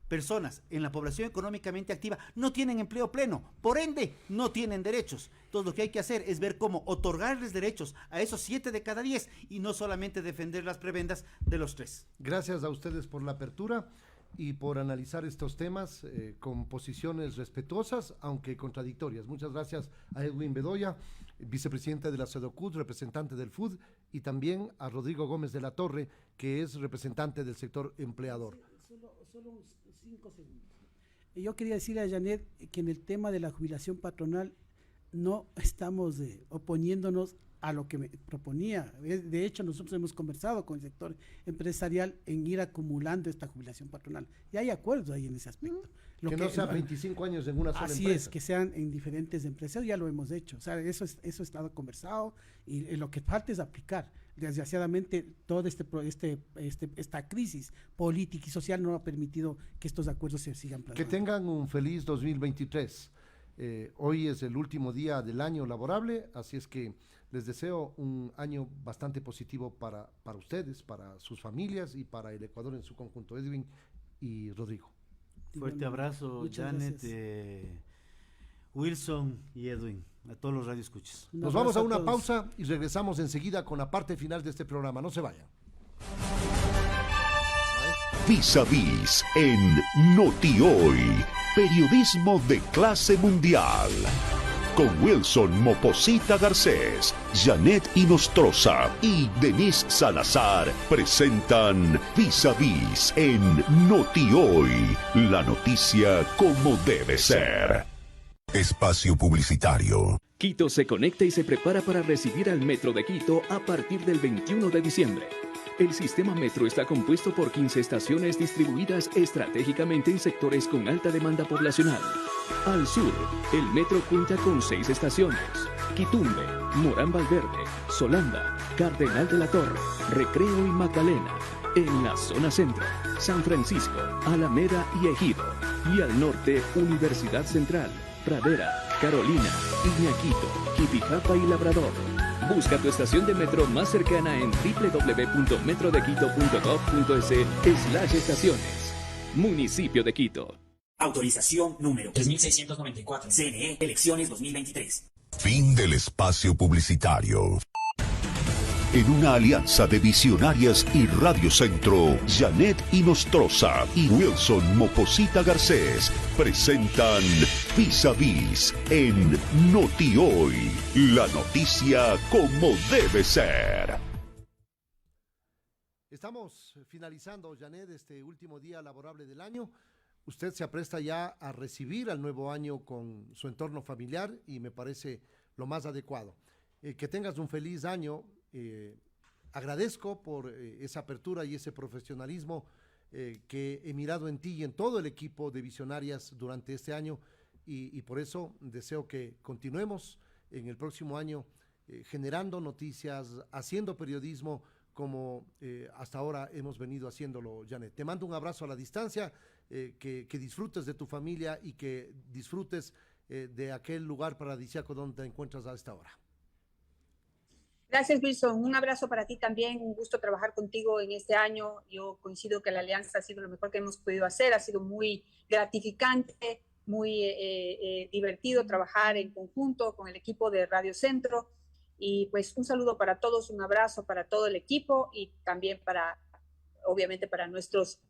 personas en la población económicamente activa no tienen empleo pleno, por ende no tienen derechos. Entonces lo que hay que hacer es ver cómo otorgarles derechos a esos 7 de cada 10 y no solamente defender las prebendas de los 3. Gracias a ustedes por la apertura y por analizar estos temas con posiciones respetuosas, aunque contradictorias. Muchas gracias a Edwin Bedoya, vicepresidente de la SEDOCUT, representante del FUD, y también a Rodrigo Gómez de la Torre, que es representante del sector empleador. Solo 5 segundos. Yo quería decirle a Janet que en el tema de la jubilación patronal no estamos oponiéndonos a lo que me proponía. De hecho, nosotros hemos conversado con el sector empresarial en ir acumulando esta jubilación patronal. Y hay acuerdos ahí en ese aspecto. Que no sean 25 años en una sola empresa. Así es, que sean en diferentes empresas, ya lo hemos hecho. O sea, eso ha estado conversado y lo que falta es aplicar. Desgraciadamente, toda esta crisis política y social no ha permitido que estos acuerdos se sigan plasmando. Que tengan un feliz 2023. Hoy es el último día del año laborable, así es que les deseo un año bastante positivo para ustedes, para sus familias y para el Ecuador en su conjunto. Edwin y Rodrigo. Fuerte abrazo, Janet, Wilson y Edwin, a todos los radioescuchas. Nos vamos a una pausa y regresamos enseguida con la parte final de este programa. No se vayan. Vis a Vis en Noti Hoy, periodismo de clase mundial. Con Wilson Moposita Garcés, Janet Inostroza y Denise Salazar presentan Vis a Vis en Noti Hoy, la noticia como debe ser. Espacio publicitario. Quito se conecta y se prepara para recibir al Metro de Quito a partir del 21 de diciembre. El sistema Metro está compuesto por 15 estaciones distribuidas estratégicamente en sectores con alta demanda poblacional. Al sur, el Metro cuenta con 6 estaciones: Quitumbe, Morán Valverde, Solanda, Cardenal de la Torre, Recreo y Magdalena. En la zona centro, San Francisco, Alameda y Ejido. Y al norte, Universidad Central, Pradera, Carolina, Iñaquito, Quipijapa y Labrador. Busca tu estación de metro más cercana en www.metrodequito.gov.es/estaciones. Municipio de Quito. Autorización número 3694. CNE, elecciones 2023. Fin del espacio publicitario. En una alianza de Visionarias y Radio Centro, Janet Inostroza y Wilson Moposita Garcés presentan Vis a Vis en Noti Hoy, la noticia como debe ser. Estamos finalizando, Janet, este último día laborable del año. Usted se apresta ya a recibir al nuevo año con su entorno familiar y me parece lo más adecuado. Que tengas un feliz año. Agradezco por esa apertura y ese profesionalismo que he mirado en ti y en todo el equipo de Visionarias durante este año y por eso deseo que continuemos en el próximo año generando noticias, haciendo periodismo como hasta ahora hemos venido haciéndolo, Janet. Te mando un abrazo a la distancia, que disfrutes de tu familia y que disfrutes de aquel lugar paradisíaco donde te encuentras a esta hora. Gracias, Wilson. Un abrazo para ti también. Un gusto trabajar contigo en este año. Yo coincido que la alianza ha sido lo mejor que hemos podido hacer. Ha sido muy gratificante, muy divertido trabajar en conjunto con el equipo de Radio Centro. Y pues un saludo para todos, un abrazo para todo el equipo y también obviamente para nuestros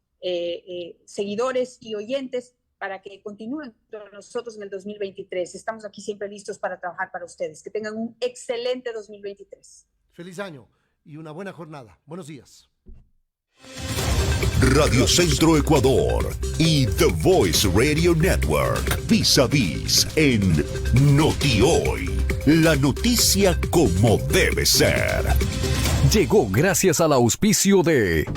seguidores y oyentes, para que continúen con nosotros en el 2023. Estamos aquí siempre listos para trabajar para ustedes. Que tengan un excelente 2023. Feliz año y una buena jornada. Buenos días. Radio Centro Ecuador y The Voice Radio Network. Vis a Vis en Noti Hoy, la noticia como debe ser. Llegó gracias al auspicio de...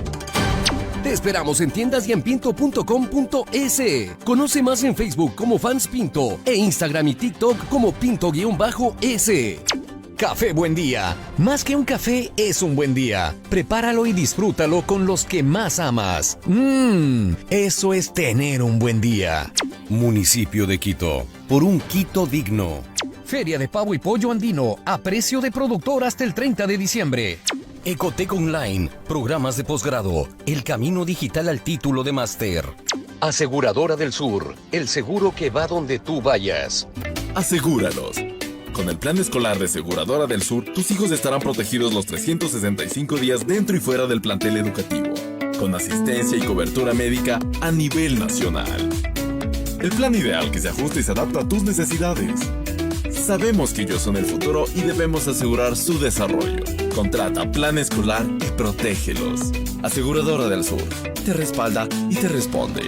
Te esperamos en tiendas y en pinto.com.es. Conoce más en Facebook como Fans Pinto e Instagram y TikTok como Pinto_S. Café Buen Día. Más que un café, es un buen día. Prepáralo y disfrútalo con los que más amas. Eso es tener un buen día. Municipio de Quito. Por un Quito digno. Feria de Pavo y Pollo Andino a precio de productor hasta el 30 de diciembre. Ecotec Online, programas de posgrado, el camino digital al título de máster. Aseguradora del Sur, el seguro que va donde tú vayas. Asegúralos. Con el plan escolar de Aseguradora del Sur, tus hijos estarán protegidos los 365 días dentro y fuera del plantel educativo, con asistencia y cobertura médica a nivel nacional. El plan ideal que se ajuste y se adapta a tus necesidades. Sabemos que ellos son el futuro y debemos asegurar su desarrollo. Contrata plan escolar y protégelos. Aseguradora del Sur. Te respalda y te responde.